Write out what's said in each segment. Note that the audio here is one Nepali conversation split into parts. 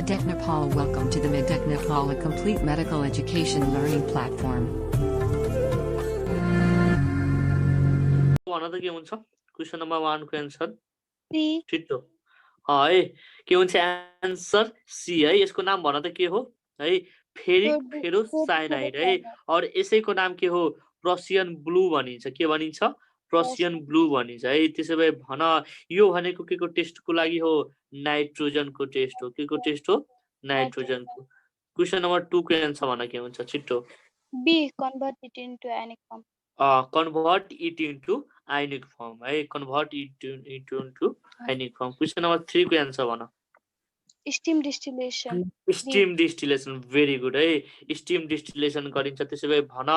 Medec Nepal. Welcome to the Medec Nepal, a complete medical education learning platform. भन त के हुन्छ क्वेशन नम्बर 1 को आन्सर सी छिटो है के हुन्छ आन्सर सी है यसको नाम भन त के हो है फेरिक फेरोसाइनाइड है और यसैको नाम के हो प्रसियन ब्लू भनिन्छ के भनिन्छ प्रसियन ब्लू भनिन्छ है त्यसै भए भन यो भनेको के को टेस्टको लागि हो नाइट्रोजनको टेस्ट हो के को टेस्ट हो नाइट्रोजनको क्वेशन नम्बर 2 को आन्सर भन के हुन्छ छिटो be convert it into ionic form convert it into ionic form है convert it into ionic form question number 3 को आन्सर भन steam distillation steam distillation very good है स्टीम डिस्टिलेसन गरिन्छ त्यसै भए भन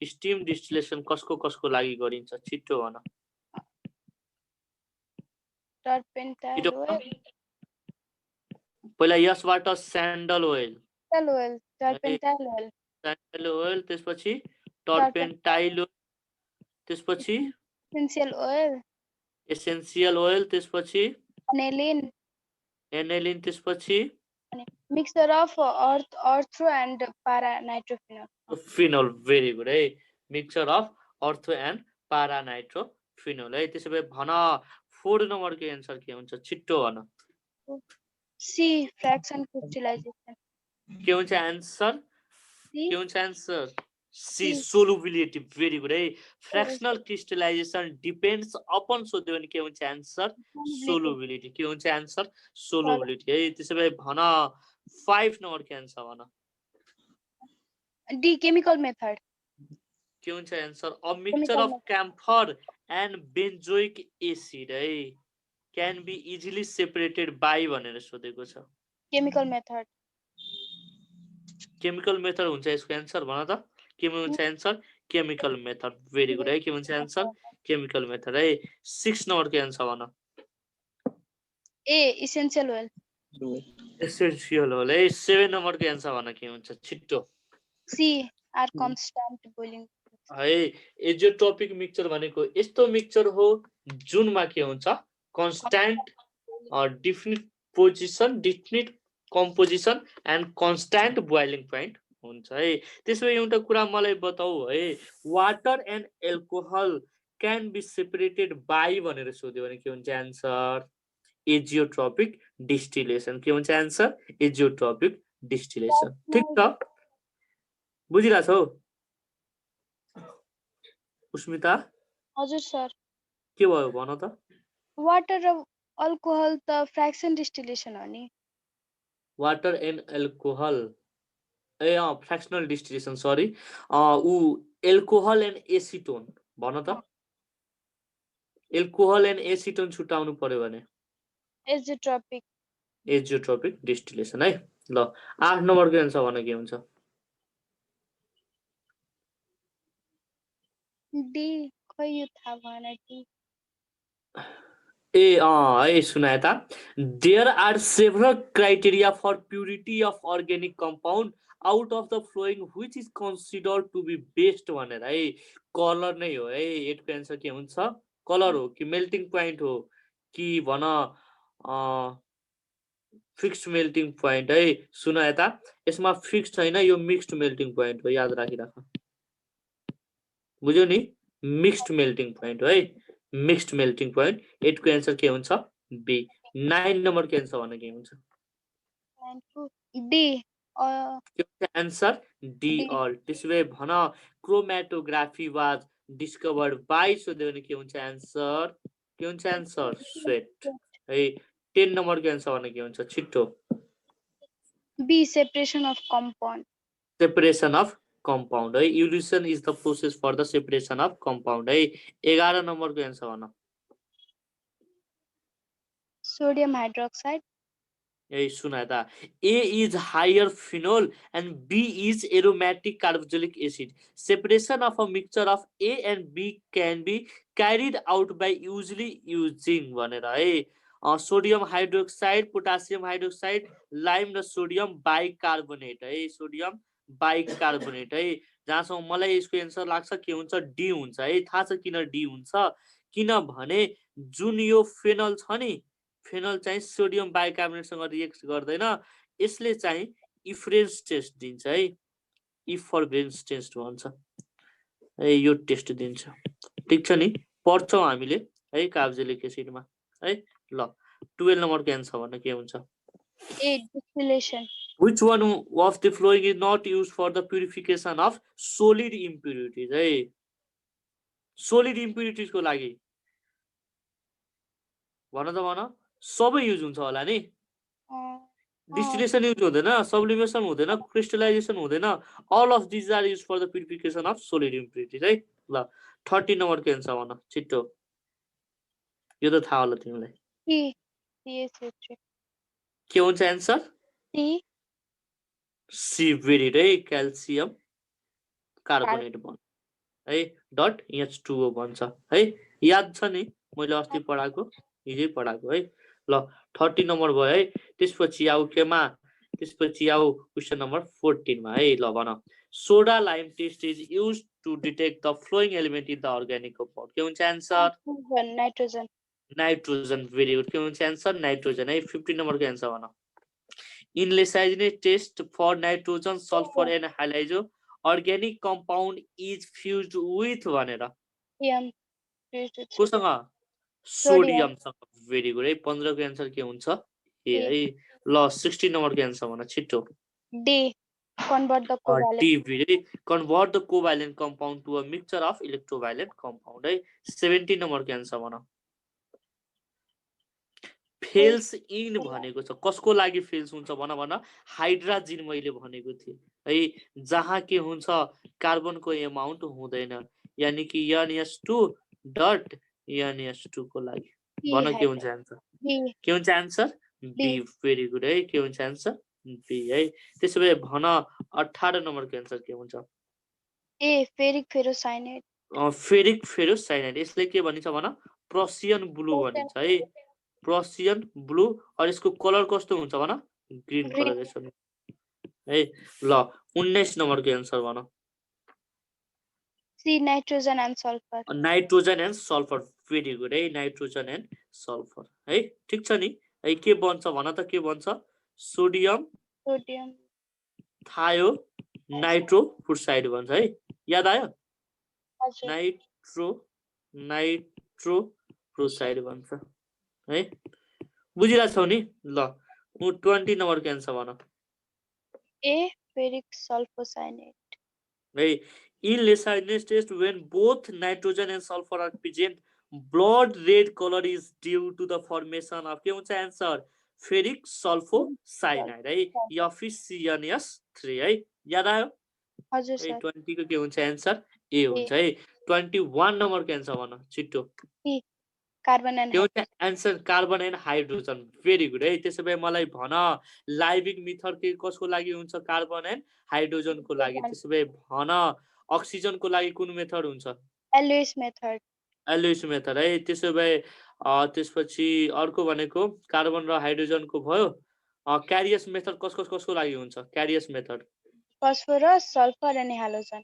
स्टीम डिस्टिलेसन कसको लागि गरिन्छ छिटो भन टर्पेन्टाइल छिटो भन। ओइल पहिला यसबाट sandal oil turpentine oil sandal oil त्यसपछि टर्पेन्टाइल ओइल त्यसपछि एसेन्शियल ओइल त्यसपछि एनेलिन त्यसपछि mixture of ortho and para nitrophenol phenol very good है mixture of ortho and para nitrophenol है त्यसै भए भन 4 नम्बरको एन्सर के हुन्छ छिट्टो भन सी फ्र्याक्सन क्रिस्टलाइजेसन के हुन्छ आन्सर के हुन्छ answer C solubility very good है फ्र्याक्सनल क्रिस्टलाइजेसन डिपेन्ड्स अपन सोध्यो भने के हुन्छ आन्सर सोलुबिलिटी के हुन्छ आन्सर सोलुबिलिटी है त्यसै भए भन 5 नम्बरको एन्सर भन डी केमिकल मेथड के हुन्छ answer a mixture of camphor and benzoic acid है can be easily separated by भनेर सोधेको छ केमिकल मेथड हुन्छ यसको एन्सर भन त के हुन्छ answer chemical method very good है के हुन्छ एन्सर केमिकल मेथड है 6 नम्बरको एन्सर भन ए इसेन्शियल ओइल है 7 नम्बरको एन्सर भन के हुन्छ छिट्टो सी आर कन्स्ट्यान्ट बोइलिङ है एजियोट्रोपिक मिक्सचर भनेको यस्तो मिक्सचर हो जुनमा के हुन्छ constant definite position definite composition and constant boiling point हुन्छ है त्यसो एउटा कुरा मलाई बताऊ है water and alcohol can be separated by भनेर सोध्यो भने के हुन्छ आन्सर एजियोट्रोपिक डिस्टिलेसन के हुन्छ आन्सर एजियोट्रोपिक डिस्टिलेसन ठीक छ बुझिरहेछौ उस्मिता हजुर सर के भयो भन त वाटर र अल्कोहल त फ्र्याक्सन डिस्टिलेसन हो नि water and alcohol fractional distillation sorry ऊ एल्कोहल एन्ड एसिटोन भन त एल्कोहल एन्ड एसिटोन छुटाउनु पर्यो भने एजियोट्रोपिक डिस्टिलेसन है ल 8 नम्बरको एन्सर भन के हुन्छ डी खै यो थाहा भएन डी है सुनाए त there are several criteria for purity of organic compound out of the following which is considered to be best भनेर है कलर नै हो है 8 को एन्सर के हुन्छ कलर हो कि मेल्टिङ पोइन्ट हो कि भन फिक्स्ड मेल्टिङ पोइन्ट है सुन यता यसमा फिक्स्ड छैन यो मिक्स्ड मेल्टिङ पोइन्ट हो याद राखिराख बुझ्यौ नि मिक्स्ड मेल्टिङ पोइन्ट हो है मिक्स्ड मेल्टिङ पोइन्ट 8 को एन्सर के हुन्छ बी 9 नम्बर को एन्सर भन के हुन्छ डी आन्सर डी अल त्यसैले भन क्रोमेटोग्राफी वाज डिस्कभर्ड बाई सोध्यो भने के हुन्छ आन्सर स्वेट है 10 नम्बर को एन्सर भन के हुन्छ छिट्टो बी सेपरेसन अफ compound है elution is the process for the separation of compound है 11 नम्बर को एन्सर भन सोडियम हाइड्रोक्साइड ए सुना त A is higher phenol and B is aromatic carboxylic acid. Separation of a mixture of A and B can be carried out by usually using भनेर है सोडियम हाइड्रोक्साइड पोटासियम हाइड्रोक्साइड लाइम र सोडियम बाइकार्बोनेट है सोडियम बाइकार्बोनेट है जहाँसम्म मलाई यसको एन्सर लाग्छ के हुन्छ डी हुन्छ है थाहा छ किन डी हुन्छ किनभने जुन यो फेनल छ नि फेनल चाहिँ सोडियम बाइकार्बोनेटसँग रिएक्ट गर्दैन यसले चाहिँ इफरेन्स टेस्ट दिन्छ है, इफरेन्स टेस्ट भन्छ है, यो टेस्ट दिन्छ। ठीक छ नि, पढ्छौँ हामीले है कार्बोक्सिलिक एसिडमा है। ल 12 नम्बरको एन्सर भन्न के हुन्छ? A. Distillation. Which one of the following is not used for the purification of solid impurities है? सोलिड इम्प्युरिटिज को लागि भन त भन, सबै युज हुन्छ होला नि? डिस्टिलेसन युज हुँदैन, सब्लिमेसन हुँदैन, क्रिस्टलाइजेसन हुँदैन, all of these are use for the purification of solid impurities है। ल 30 नम्बरको एन्सर भन छिट्टो, यो त थाहा होला तिमीलाई। C. CaCO3. के हुन्छ एन्सर? C. सी भेरी है, क्याल्सियम कार्बोनेट भन्छ है, डट H2O भन्छ है। याद छ नि मैले अस्ति पढाएको, हिजै पढाएको है। ल 30 नम्बर भयो है। त्यसपछि आऊ केमा? त्यसपछि आऊ क्वेशन नम्बर 14 मा है। ल भन, soda lime test is used to detect the following element in the organic compound. के हुन्छ answer? Nitrogen. Nitrogen, very good. के हुन्छ एन्सर? नाइट्रोजन है। 15 नम्बरको एन्सर भन, in Lassaigne test for nitrogen sulphur and halogen organic compound is fused with भनेर कोसँग? सोडियमसँग। भेरी गुड है। 15 को एन्सर के हुन्छ? ए है। ल 16 नम्बरको एन्सर भन छिट्टो। D. Convert the covalent. D very, convert the covalent compound to a mixture of electrovalent compound है। 17 नम्बरको एन्सर भन, फेल्स इन भनेको छ, कसको लागि फेल्स हुन्छ भन भन? हाइड्रोजिन मैले भनेको थिएँ है, जहाँ के हुन्छ कार्बनको एमाउन्ट हुँदैन, यानी कि NH2 डट NH2 को लागि भन के हुन्छ एन्सर? के हुन्छ एन्सर? बी। भेरी गुड है। के हुन्छ एन्सर? बी है। त्यसो भए भन 18 नम्बरको एन्सर के हुन्छ? A. Ferric ferrocyanide. Ferric ferrocyanide, यसले के भनिन्छ भन? प्रसियन ब्लू भनिन्छ है, प्रसियन ब्लू। और यसको कलर कस्तो हुन्छ भन? ग्रीन कलर यसो है। ल 19 नम्बरको एन्सर भन, C. Nitrogen and sulfur. Nitrogen and sulphur. Very good है, नाइट्रोजन एन्ड सल्फर है। ठीक छ नि है। के बन्छ भन त, के बन्छ? Sodium Sodium. थायो नाइट्रो फुर्साइड भन्छ है। याद आयो? नाइट्रो फ्लोराइड भन्छ है। बुझिरहेको छौ नि? ल 20 नम्बरको एन्सर भन, A. Ferric sulfocyanate. है। In Leysinus test, when both nitrogen and sulfur are present, blood red color is due to the formation of के हुन्छ एन्सर? फेरिक सल्फोसाइनाइड है, FeCnS3 है। याद आयो? हजुर सर। 20 को के हुन्छ एन्सर? ए हुन्छ है। 21 नम्बरको एन्सर भन छिट्टो। Carbon and answer carbon and hydrogen. Very good है। त्यसो भए मलाई भन, लाइभिक मिथड के कसको लागि हुन्छ? कार्बन एन्ड हाइड्रोजनको लागि। त्यसो भए भन, अक्सिजनको लागि कुन मेथड हुन्छ? एल्युइस मेथड। एल्युइस मेथड है। त्यसो भए त्यसपछि अर्को भनेको कार्बन र हाइड्रोजनको भयो। क्यारियस मेथड कसको लागि हुन्छ? Carius method phosphorus sulphur and halogen.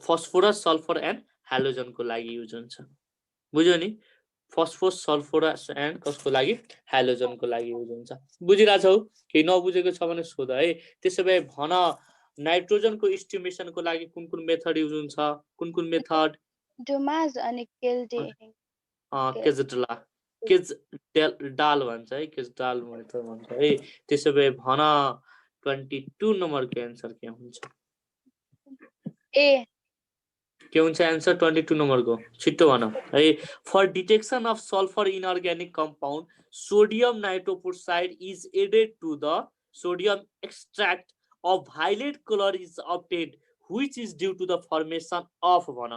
Phosphorus sulphur and हेलोजनको लागि युज हुन्छ। बुझ्यो नि? फस्फोरस सल्फोरस एन्ड कसको लागि? हेलोजनको लागि युज हुन्छ। बुझिरहेछौ? केही नबुझेको छ भने सोध है। त्यसो भए भन, नाइट्रोजनको एस्टिमेसनको लागि कुन कुन मेथड युज हुन्छ? कुन कुन मेथड? डुमास अनि केल्डे। केजडला, केजडाल भन्छ है, केजडाल मेथड भन्छ है। त्यसो भए भन 22 नम्बरको एन्सर के हुन्छ? ए। के हुन्छ एन्सर 22 नम्बरको? छिट्टो भन है। For detection of sulphur in organic compound, sodium nitroprusside is added to the sodium extract of violet colour is obtained which is due to the formation of भन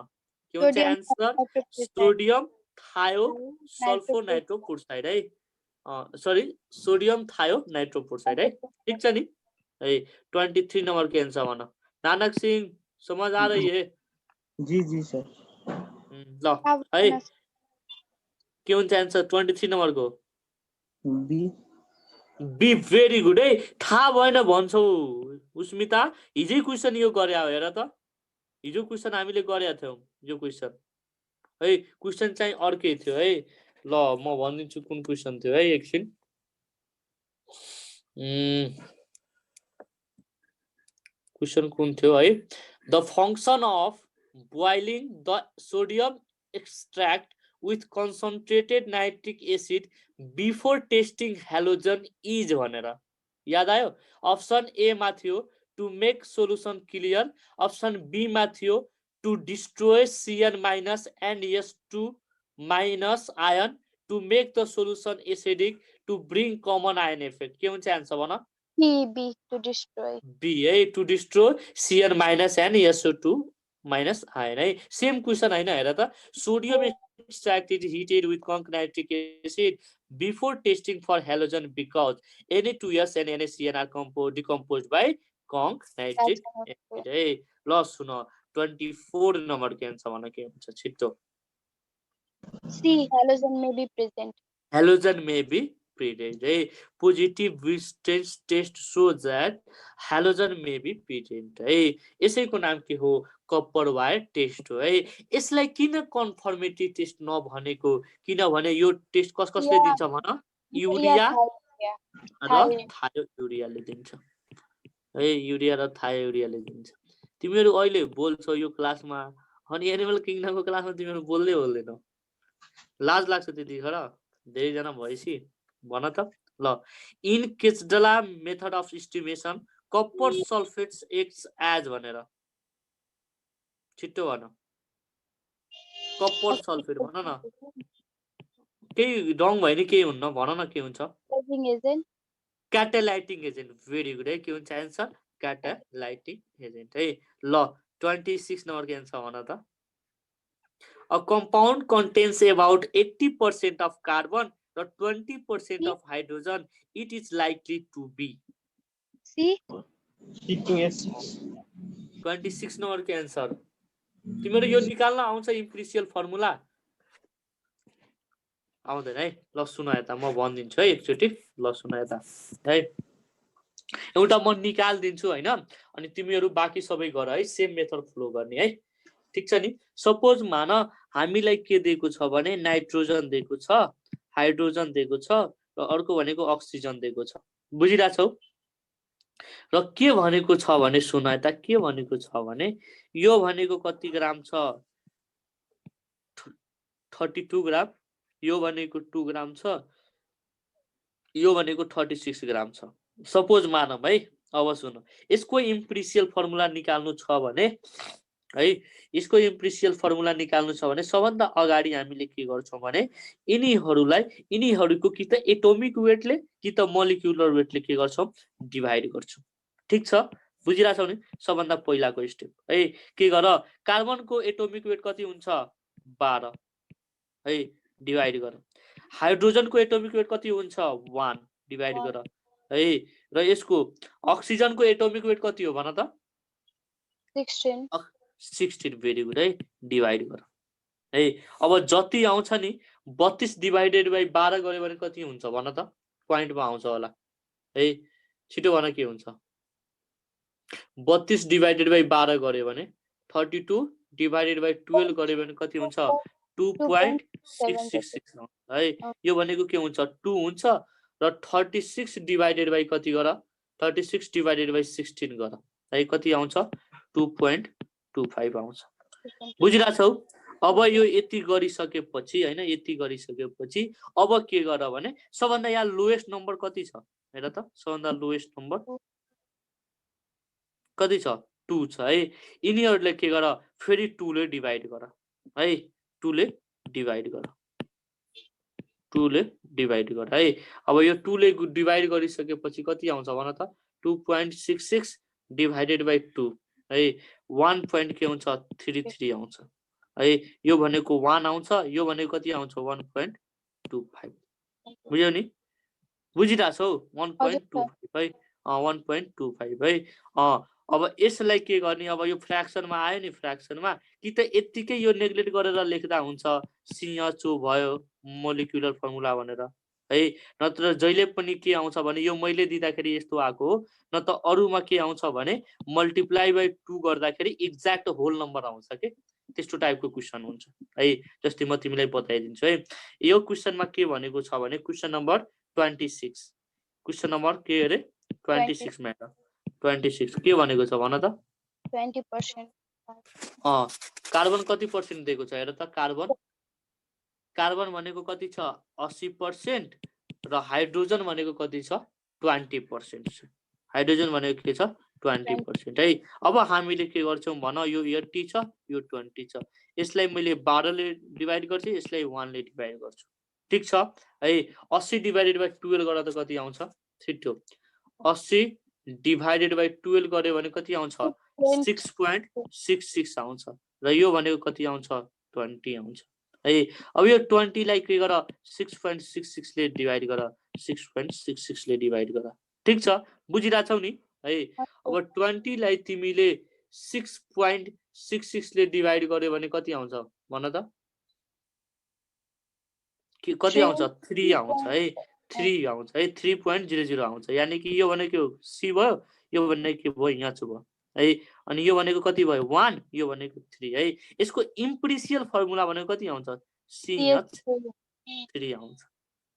के हुन्छ एन्सर? सोडियम थायो सल्फो नाइट्रोफोर्साइड है। सरी, सोडियम थायो नाइट्रोफोर्साइड है। ठीक छ नि है। 23 नम्बरको एन्सर भन। नानक सिंह समझ आ रही है? जी जी सर। ल है, के हुन्छ एन्सर 23 नम्बरको? बी। बी। भेरी गुड है। थाहा भएन भन्छौ उस्मिता, हिजै क्वेसन यो गरे हो हेर त। हिजो क्वेसन हामीले गरेका थियौँ यो क्वेसन है। क्वेसन चाहिँ अर्कै थियो है। ल म भनिदिन्छु कुन क्वेसन थियो है, एकछिन। क्वेसन कुन थियो है the function of boiling the sodium extract with concentrated nitric acid before testing halogen is भनेर याद आयो अप्सन ए मा थियो to make solution clear option B मा थियो to destroy Cn minus and S2 minus ion to make the solution acidic to bring common ion effect के हुन्छ आन्सर भन B to destroy. B है to destroy Cn minus and SO2 minus ion है सेम क्वेसन हैन हेर त sodium extract is heated with concrete nitric acid before testing for halogen because Na2S and NaCN are decomposed by conc nitric acid है ल सुन 24 नम्बर के आन्सर भन के हुन्छ छिटो C. Halogen may be present. halogen may be present है positive distance test shows that halogen may be present है यसैको नाम के हो कपर वायर टेस्ट हो है यसलाई किन कन्फर्मेटिभ टेस्ट नभनेको किनभने यो टेस्ट कसले दिन्छ भन युरिया र थायोयुरियाले दिन्छ है युरिया र थायोयुरियाले दिन्छ तिमीहरू अहिले बोल्छौ यो क्लासमा अनि एनिमल किङडमको क्लासमा तिमीहरू बोल्दैनौ लाज लाग्छ त्यतिखेर धेरै जना भएपछि भन त ल in Kjeldahl method of estimation copper sulphate acts as भनेर छिटो भन कपर सल्फेट भन न केही रङ भयो नि केही हुन्न भन न के हुन्छ क्याटालाइटिङ एजेन्ट भेरी गुड है के हुन्छ आन्सर क्याटालाइटिङ एजेन्ट है ल 26 नम्बर के आन्सर भन त A compound contains about 80% of carbon or 20% of hydrogen. It is likely to be C. C2H6 26 number के आन्सर तिमीहरू यो निकाल्न आउँछ इम्प्रिसियल फर्मुला आउँदैन है ल सुन यता म भनिदिन्छु है एकचोटि ल सुन यता है एउटा म निकाल्दिन्छु हैन अनि तिमीहरू बाँकी सबै गर है सेम मेथड फलो गर्ने है ठीक छ नि सपोज मान हामीलाई के दिएको छ भने नाइट्रोजन दिएको छ हाइड्रोजन दिएको छ र अर्को भनेको अक्सिजन दिएको छ बुझिरा छौ र के भनेको छ भने सुन यता के भनेको छ भने यो भनेको कति ग्राम छ 32 ग्राम यो भनेको 2 ग्राम छ यो भनेको 36 ग्राम छ सपोज मानम है अब सुन यसको इम्प्रिसियल फर्मुला निकाल्नु छ भने है यसको इम्प्रिसियल फर्मुला निकाल्नु छ भने सबभन्दा अगाडि हामीले के गर्छौं भने यिनीहरुको कि त एटोमिक वेटले कि त मोलिक्युलर वेटले के गर्छौं डिवाइड गर्छौं ठीक छ बुझिरा छौ नि सबभन्दा पहिलाको स्टेप है के गर कार्बनको एटोमिक वेट कति हुन्छ 12 है डिवाइड गर हाइड्रोजनको एटोमिक वेट कति हुन्छ 1 डिवाइड गर है र यसको अक्सिजनको एटोमिक वेट कति हो भन त 16 भेरी गुड है डिवाइड गर है अब जति आउँछ नि 32 डिवाइडेड बाइ 12 गरे भने कति हुन्छ भन त प्वाइन्टमा आउँछ होला है छिटो भन के हुन्छ 32 डिवाइडेड बाइ 12 गरे भने 32 डिवाइडेड बाइ 12 गरे भने कति हुन्छ 2.666 है यो भनेको के हुन्छ 2 हुन्छ र 36 डिवाइडेड बाइ कति गर 36 डिवाइडेड बाइ 16 गर है कति आउँछ 2.25 आउँछ बुझिरा छौ अब यो यति गरिसकेपछि हैन यति गरिसकेपछि अब के गर भने सबभन्दा यहाँ लोएस्ट नम्बर कति छ हेर त सबभन्दा लोएस्ट नम्बर कति छ 2 छ है यिनीहरुले के गर फेरि 2 ले डिवाइड गर है 2 ले डिवाइड गर 2 ले डिवाइड गर है अब यो 2 ले डिवाइड गरिसकेपछि कति आउँछ भन त 2.66 डिवाइडेड बाइ 2 है 1 पॉइंट के हुन्छ 33 आउँछ है यो भनेको 1 आउँछ यो भनेको कति आउँछ 1.25 बुझ्यौ नि बुझिरा छौ 1.25 है 1.25 है अब यसलाई के गर्ने अब यो फ्र्याक्सनमा आयो नि फ्र्याक्सनमा कि त यतिकै यो नेग्लेक्ट गरेर लेख्दा हुन्छ CHO भयो मोलिक्युलर फर्मुला भनेर है नत्र जहिले पनि के आउँछ भने यो मैले दिँदाखेरि यस्तो आको हो न त अरुमा के आउँछ भने मल्टिप्लाई बाइ 2 गर्दाखेरि एक्ज्याक्ट होल नम्बर आउँछ के त्यस्तो टाइपको क्वेशन हुन्छ है जस्तै म तिमीलाई बताइदिन्छु है यो क्वेशनमा के भनेको छ भने क्वेशन नम्बर 26 क्वेशन नम्बर के अरे 26 मा 26 के भनेको छ भन त 20%. कार्बन कति पर्सेन्ट दिएको छ हेर त कार्बन भनेको कति छ 80% र हाइड्रोजन भनेको कति छ 20%. हाइड्रोजन भनेको के छ 20% है. अब हामीले के गर्छौं भन यो 80 छ यो 20 छ. यसलाई मैले 12 ले डिवाइड गर्छु यसलाई 1 ले डिवाइड गर्छु. ठीक छ है. 80 डिवाइडेड बाइ 12 गर्दा त कति आउँछ छिटो 80 डिवाइडेड बाइ 12 गर्यो भने कति आउँछ 6.66 आउँछ र यो भनेको कति आउँछ 20 आउँछ है. अब यो 20 लाई के गर 6.66 ले डिवाइड गर 6.66 ले डिवाइड गर. ठीक छ बुझिराछौ नि है. अब 20 लाई तिमीले 6.66 ले डिवाइड गर्यो भने कति आउँछ भन त कति आउँछ 3 आउँछ है. 3 आउँछ है 3.00 आउँछ. यानी कि यो भनेको सी भयो यो भनेको के भयो यहाँ छु भयो है. अनि यो भनेको कति भयो 1 यो भनेको 3 है. यसको इम्पिरिकल फर्मुला भनेको कति आउँछ CH3 आउँछ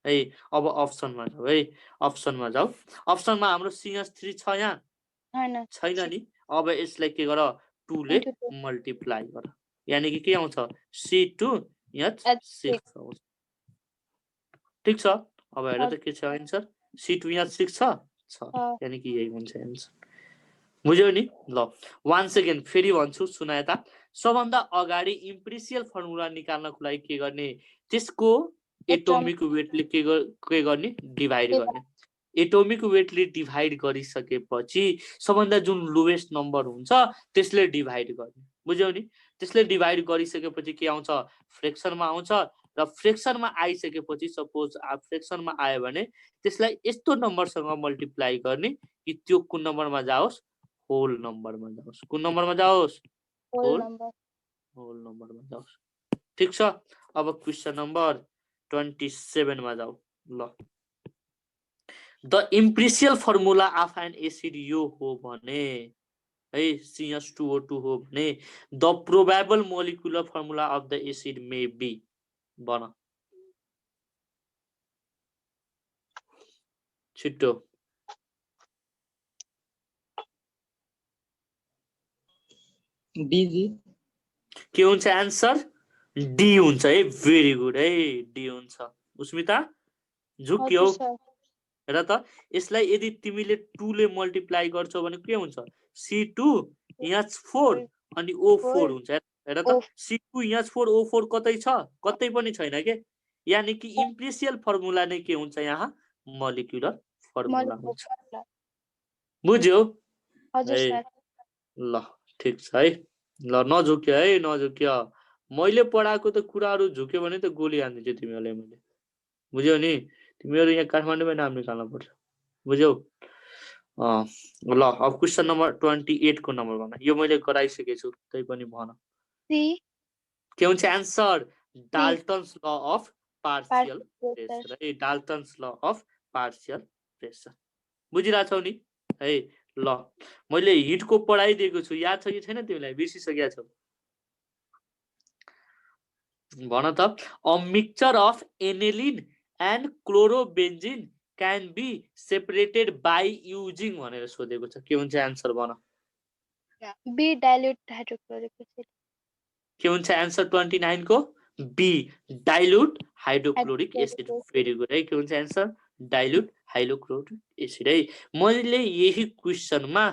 है. अब अप्सनमा जाऊ है. अप्सनमा जाऊ. अप्सनमा हाम्रो CH3 छ यहाँ छैन नि. अब यसलाई के गर 2 ले मल्टिप्लाई गर. यानी कि के आउँछ C2H6 आउँछ. ठीक छ. अब हेर त के छ आन्सर C2H6 छ यानी कि यही हुन्छ आन्सर. बुझ्यौ नि ल. वान्स अगेन फेरि भन्छु सुन यता. सबभन्दा अगाडि इम्पिरिकल फर्मुला निकाल्नको लागि के गर्ने त्यसको एटोमिक वेटले के गर्ने डिवाइड गर्ने. एटोमिक वेटले डिवाइड गरिसकेपछि सबभन्दा जुन लोएस्ट नम्बर हुन्छ त्यसले डिवाइड गर्ने. बुझ्यौ नि. त्यसले डिवाइड गरिसकेपछि के आउँछ फ्र्याक्सनमा आउँछ र फ्र्याक्सनमा आइसकेपछि सपोज फ्र्याक्सनमा आयो भने त्यसलाई यस्तो नम्बरसँग मल्टिप्लाई गर्ने कि त्यो कुन नम्बरमा जाओस् होल नम्बरमा जाओस्. कुन नम्बरमा जाओस् होल नम्बरमा जाओस्. ठीक छ. अब क्वेशन नम्बर 27 मा जाऊ ल. The empirical formula of an acid यो हो भने है CH2O2 हो भने the probable molecular formula of the acid may be बन छिटो. DG के हुन्छ आन्सर डी हुन्छ है. भेरी गुड है डी हुन्छ. उस्मिता झुक्यौ हेर त. यसलाई यदि तिमीले 2 ले मल्टिप्लाई गर्छौ भने के हुन्छ C2H4 अनि O4 हुन्छ. हेर त C2H4O4 कतै छ कतै पनि छैन के. यानी कि इम्पिरिकल फर्मुला नै के हुन्छ यहाँ मोलिकुलर फर्मुला हुन्छ. बुझ्यौ ल. ठीक छ है. ल नझुक्यो है नझुक्यो. मैले पढाएको त कुराहरू झुक्यो भने त गोली हान्दिन्छु तिमीहरूलाई मैले. बुझ्यौ नि. तिमीहरू यहाँ काठमाडौँमै नाम निकाल्नु पर्छ. बुझ्यौ. ल अब क्वेशन नम्बर 28 को नम्बर भन. यो मैले गराइसकेको छु तै पनि भन के हुन्छ answer Dalton's law of partial pressure है. Dalton's law of partial pressure. बुझिराछौ नि है. ल मैले हिटको पढाइदिएको छु याद छ कि छैन तिमीलाई बिर्सिसकेका छौ भन त. A mixture of aniline and chlorobenzene can be separated by using भनेर सोधेको छ. के हुन्छ आन्सर भन. B dilute hydrochloric acid. के हुन्छ आन्सर 29 को B dilute hydrochloric acid. Very good है. के हुन्छ आन्सर डाइल्युट हाइड्रोक्लोरिक एसिड है. मैले यही क्वेशनमा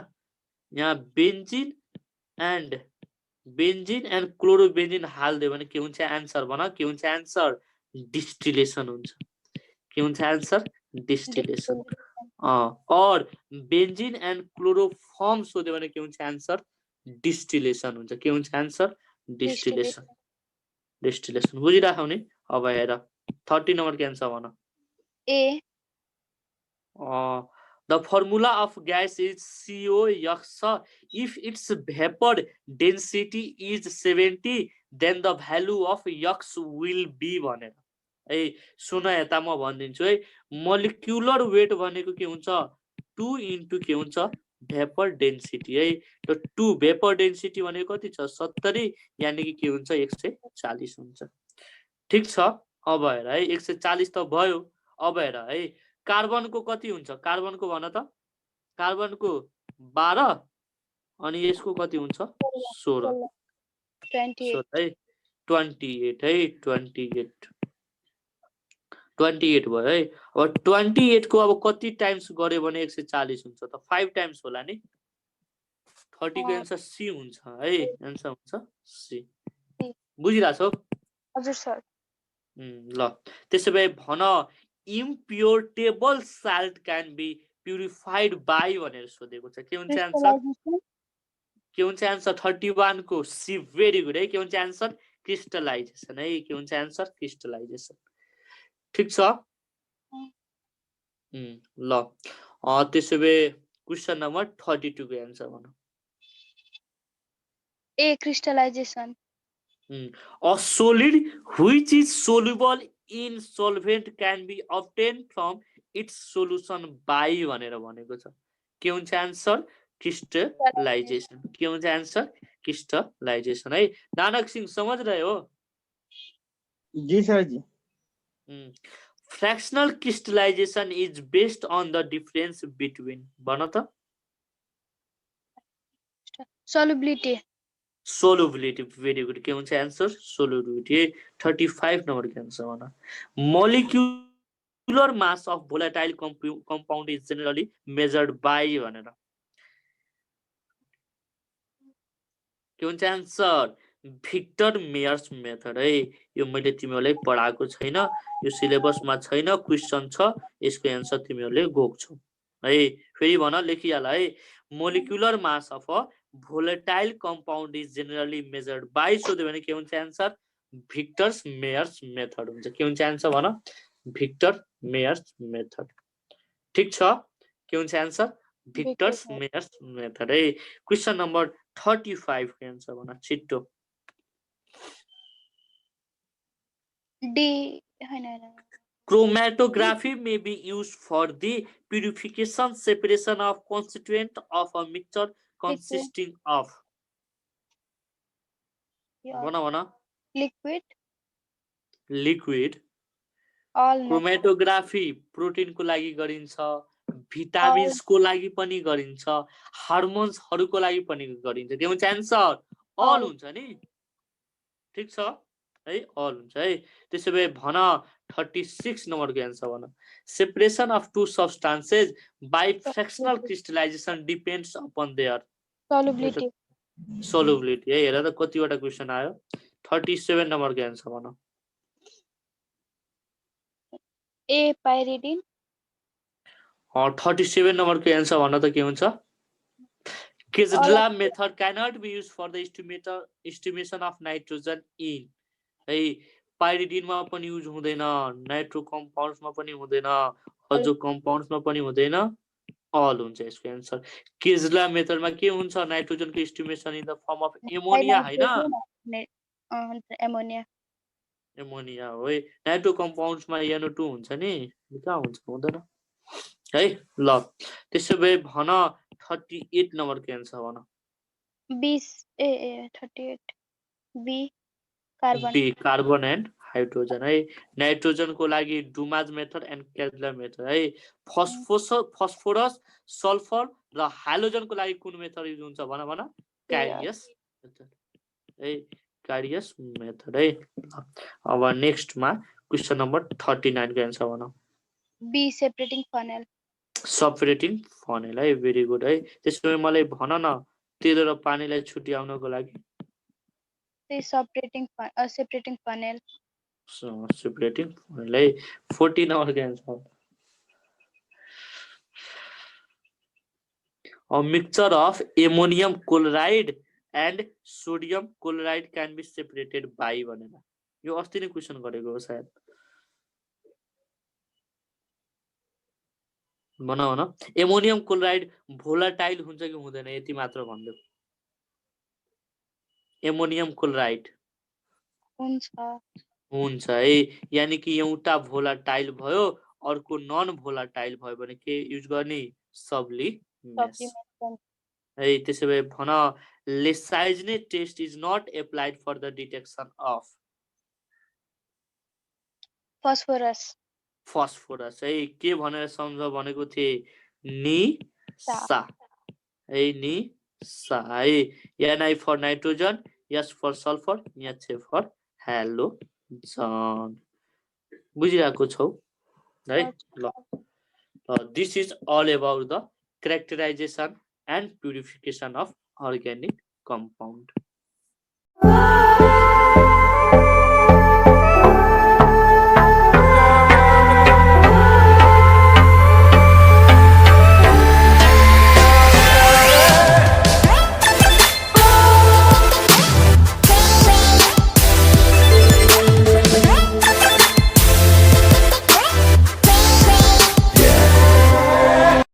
यहाँ बेन्जिन एन्ड क्लोरोबेन्जिन हाल्दियो भने के हुन्छ आन्सर भन. के हुन्छ आन्सर डिस्टिलेसन हुन्छ. के हुन्छ आन्सर डिस्टिलेसन. और बेन्जिन एन्ड क्लोरोफर्म सोध्यो भने के हुन्छ आन्सर डिस्टिलेसन हुन्छ. के हुन्छ आन्सर डिस्टिलेसन. डिस्टिलेसन बुझिराखौ नि. अब हेर 30 नम्बर के आन्सर भन. ए. The formula of gas is COX. If its vapor density is 70, then the value of X will be भनेर है. सुन यता म भनिदिन्छु है. मोलिकुलर वेट भनेको के हुन्छ 2 इन्टु के हुन्छ भेपर डेन्सिटी है. त 2 भेपर डेन्सिटी भनेको कति छ 70 यानी कि के हुन्छ 140 हुन्छ. ठीक छ. अब हेर है 140 त भयो. अब हेर है कार्बनको कति हुन्छ कार्बनको भन त. कार्बनको 12 अनि यसको कति हुन्छ 16 28 है 28 है 28 भयो है। अब 28 को अब कति टाइम्स गर्यो भने 140 हुन्छ त 5 टाइम्स होला नि 30 को एन्सर सी हुन्छ है एन्सर हुन्छ सी बुझिराछौ हजुर सर ल त्यसो भए भन impure table salt can be purified by भनेर सोधेको छ के हुन्छ आन्सर क्रिस्टलाइजेसन के हुन्छ आन्सर 31 को सी भेरी गुड है के हुन्छ आन्सर क्रिस्टलाइजेसन है के हुन्छ आन्सर क्रिस्टलाइजेसन ठीक छ ल त्यसो भए क्वेशन नम्बर 32 को आन्सर भन ए crystallisation a solid which is soluble in solvent can be obtained from its solution by भनेर भनेको छ के हुन्छ आन्सर क्रिस्टलाइजेसन के हुन्छ आन्सर क्रिस्टलाइजेसन है नानक सिंह समझ रहे हो जी सर जी fractional crystallization is based on the difference between भन त solubility solubility very good के हुन्छ आन्सर solubility 35 नम्बर के आन्सर भन molecular mass of volatile compound is generally measured by भनेर के हुन्छ आन्सर भिक्टर मेयर्स मेथड है यो मैले तिमीहरुलाई पढाएको छैन यो सिलेबसमा छैन क्वेशन छ यसको आन्सर तिमीहरुले गोक्छौ है फेरि भन लेखिहाल है molecular mass of a volatile compound is generally measured by सोध्यो भने के हुन्छ आन्सर भिक्टर्स मेयर्स मेथड हुन्छ के हुन्छ आन्सर भन भिक्टर मेयर्स मेथड ठीक छ के हुन्छ आन्सर भिक्टर्स मेयर्स मेथड है क्वेशन नम्बर 35 के आन्सर भन छिट्टो डी हैन chromatography may be used for the purification separation of constituent of a mixture consisting of भन लिक्विड all क्रोमेटोग्राफी प्रोटिनको लागि गरिन्छ भिटामिन्सको लागि पनि गरिन्छ हार्मोन्सहरुको लागि पनि गरिन्छ के हुन्छ आन्सर अल हुन्छ नि ठीक छ है अल हुन्छ है त्यसो भए भन 36 नम्बरको आन्सर भन separation of two substances by fractional crystallization depends upon their solubility solubility है हेर त कतिवटा क्वेशन आयो 37 नम्बरको आन्सर भन ए पाइरिडिन 37 नम्बरको आन्सर भन्न त के हुन्छ Kesdla method cannot be used for the estimation of nitrogen in है पाइरिडिनमा पनि युज हुँदैन नाइट्रो कम्पाउन्ड्समा पनि हुँदैन अजो कम्पाउन्ड्समा पनि हुँदैन अल हुन्छ यसको आन्सर केजला मेथडमा के हुन्छ नाइट्रोजनको estimation in the form of ammonia हैन एमोनिया एमोनिया हो है नाइट्रो कम्पाउन्ड्समा NO2 हुन्छ नि कहाँ हुन्छ हुँदैन है ल त्यसो भए भन 38 नम्बरको आन्सर भन 20 A 38 B carbon B carbon and hydrogen है नाइट्रोजनको लागि Dumas method and Kjeldahl method है फस्फोरस सल्फर र हाइड्रोजनको लागि कुन मेथड युज हुन्छ भन भन क्यारियस मेथड है क्यारियस मेथड है अब नेक्स्टमा क्वेशन नम्बर 39 को आन्सर भन बी सेपरेटिङ फनेल है भेरी गुड है त्यसपछि मलाई भन न तेल र पानीलाई छुट्याउनको लागि सेपरेटिङ फनेल सेपरेटिङ फनेल है 14 नम्बरको answer A mixture of ammonium chloride and sodium chloride can be separated by भनेर यो अस्ति नै क्वेशन गरेको हो सायद भन भन एमोनियम क्लोराइड भोलाटाइल हुन्छ कि हुँदैन यति मात्र भन्दियो एमोनियम क्लोराइड हुन्छ है यानी कि एउटा भोलाटाइल भयो अर्को नन भोलाटाइल भयो भने के युज गर्ने सब्लिमेस है त्यसो भए भन Lassaigne test is not applied for the detection of phosphorus है के भनेर सम्झ भनेको थिए नि सा Ni for nitrogen, S for sulfur, Ha for halogen. बुझिरहेको छौ है ल this is all about the characterization and purification of organic compound.